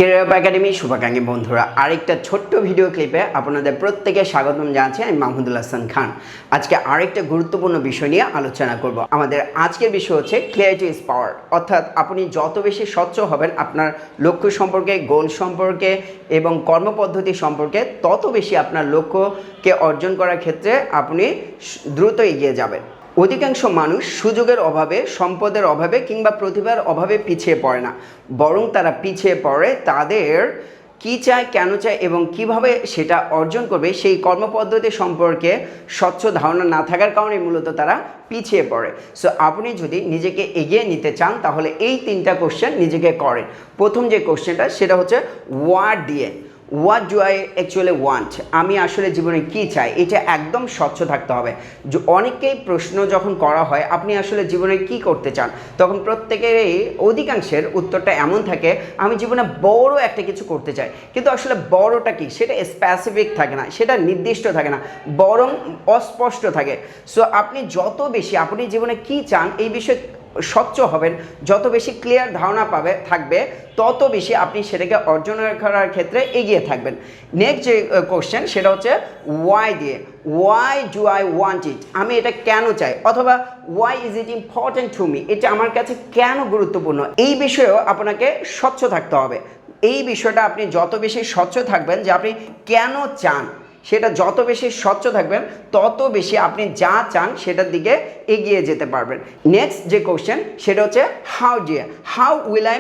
Career up academy শুভাকাঙ্ক্ষী বন্ধুরা আরেকটা ছোট্ট ভিডিও ক্লিপে আপনাদের প্রত্যেকে স্বাগতম জানাচ্ছি। আমি মাহমুদুল হাসান খান। আজকে আরেকটা গুরুত্বপূর্ণ বিষয় নিয়ে আলোচনা করব। আমাদের আজকের বিষয় হচ্ছে ক্লিয়ারিটি ইজ পাওয়ার, অর্থাৎ আপনি যত বেশি স্বচ্ছ হবেন আপনার লক্ষ্য সম্পর্কে, গোল সম্পর্কে এবং কর্মপদ্ধতি সম্পর্কে, তত বেশি আপনার লক্ষ্যকে অর্জন করার ক্ষেত্রে আপনি দ্রুত এগিয়ে যাবেন। অধিকাংশ মানুষ সুযোগের অভাবে, সম্পদের অভাবে কিংবা প্রতিভার অভাবে পিছিয়ে পড়ে না, বরং তারা পিছিয়ে পড়ে তাদের কী চায়, কেন চায় এবং কিভাবে সেটা অর্জন করবে সেই কর্মপদ্ধতি সম্পর্কে স্বচ্ছ ধারণা না থাকার কারণে মূলত তারা পিছিয়ে পড়ে। সো আপনি যদি নিজেকে এগিয়ে নিতে চান তাহলে এই তিনটা কোশ্চেন নিজেকে করেন। প্রথম যে কোশ্চেনটা সেটা হচ্ছে what do I actually want, আমি আসলে জীবনে কী চাই, এটা একদম স্বচ্ছ থাকতে হবে। অনেকেই প্রশ্ন যখন করা হয় আপনি আসলে জীবনে কি করতে চান, তখন প্রত্যেকেরই অধিকাংশের উত্তরটা এমন থাকে আমি জীবনে বড় একটা কিছু করতে চাই, কিন্তু আসলে বড়টা কি সেটা স্পেসিফিক থাকে না, সেটা নির্দিষ্ট থাকে না, বরং অস্পষ্ট থাকে। সো আপনি যত বেশি আপনি জীবনে কি চান এই বিষয়ে স্বচ্ছ হবেন, যত বেশি ক্লিয়ার ধারণা থাকবে, তত বেশি আপনি সেটাকে অর্জন করার ক্ষেত্রে এগিয়ে থাকবেন। নেক্সট যে কোশ্চেন সেটা হচ্ছে why do I want it, আমি এটা কেন চাই, অথবা why is it important to me, এটা আমার কাছে কেন গুরুত্বপূর্ণ। এই বিষয়েও আপনাকে স্বচ্ছ থাকতে হবে। এই বিষয়টা আপনি যত বেশি স্বচ্ছ থাকবেন যে আপনি কেন চান, সেটা যত বেশি স্বচ্ছ থাকবেন তত বেশি আপনি যা চান সেটার দিকে এগিয়ে যেতে পারবেন। নেক্সট যে কোশ্চেন সেটা হচ্ছে how will I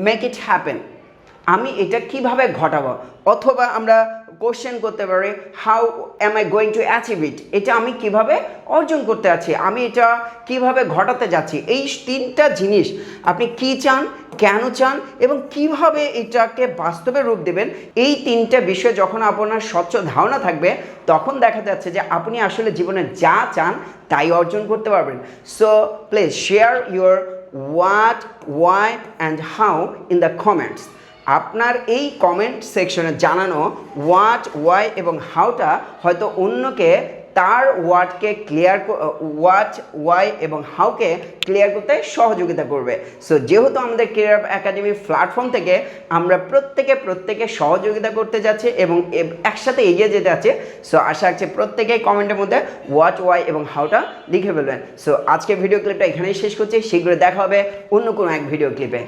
make it happen, আমি এটা কিভাবে ঘটাবো, অথবা আমরা কোশ্চেন করতে পারি how am I going to achieve it, এটা আমি কিভাবে অর্জন করতে যাচ্ছি, আমি এটা কিভাবে ঘটাতে যাচ্ছি। এই তিনটা জিনিস আপনি কি চান, কেন চান এবং কিভাবে এটাকে বাস্তবে রূপ দেবেন, এই তিনটা বিষয় যখন আপনার স্বচ্ছ ধারণা থাকবে তখন দেখা যাচ্ছে যে আপনি আসলে জীবনে যা চান তাই অর্জন করতে পারবেন। So please share your what, why and how in the comments. আপনার এই কমেন্ট সেকশনে জানানো হোয়াট, ওয়াই এবং হাউটা হয়তো অন্যকে তার হোয়াট, ওয়াই এবং হাউকে ক্লিয়ার করতে সহযোগিতা করবে। সো যেহেতু আমাদের ক্যারিয়ার একাডেমি প্ল্যাটফর্ম থেকে আমরা প্রত্যেকে সহযোগিতা করতে যাচ্ছি এবং একসাথে এগিয়ে যেতে যাচ্ছে, সো আশা রাখছি প্রত্যেকেই কমেন্টের মধ্যে হোয়াট, ওয়াই এবং হাউটা লিখে ফেলবেন। সো আজকে ভিডিও ক্লিপটা এখানেই শেষ করছি, শীঘ্রই দেখা হবে অন্য কোনো এক ভিডিও ক্লিপে।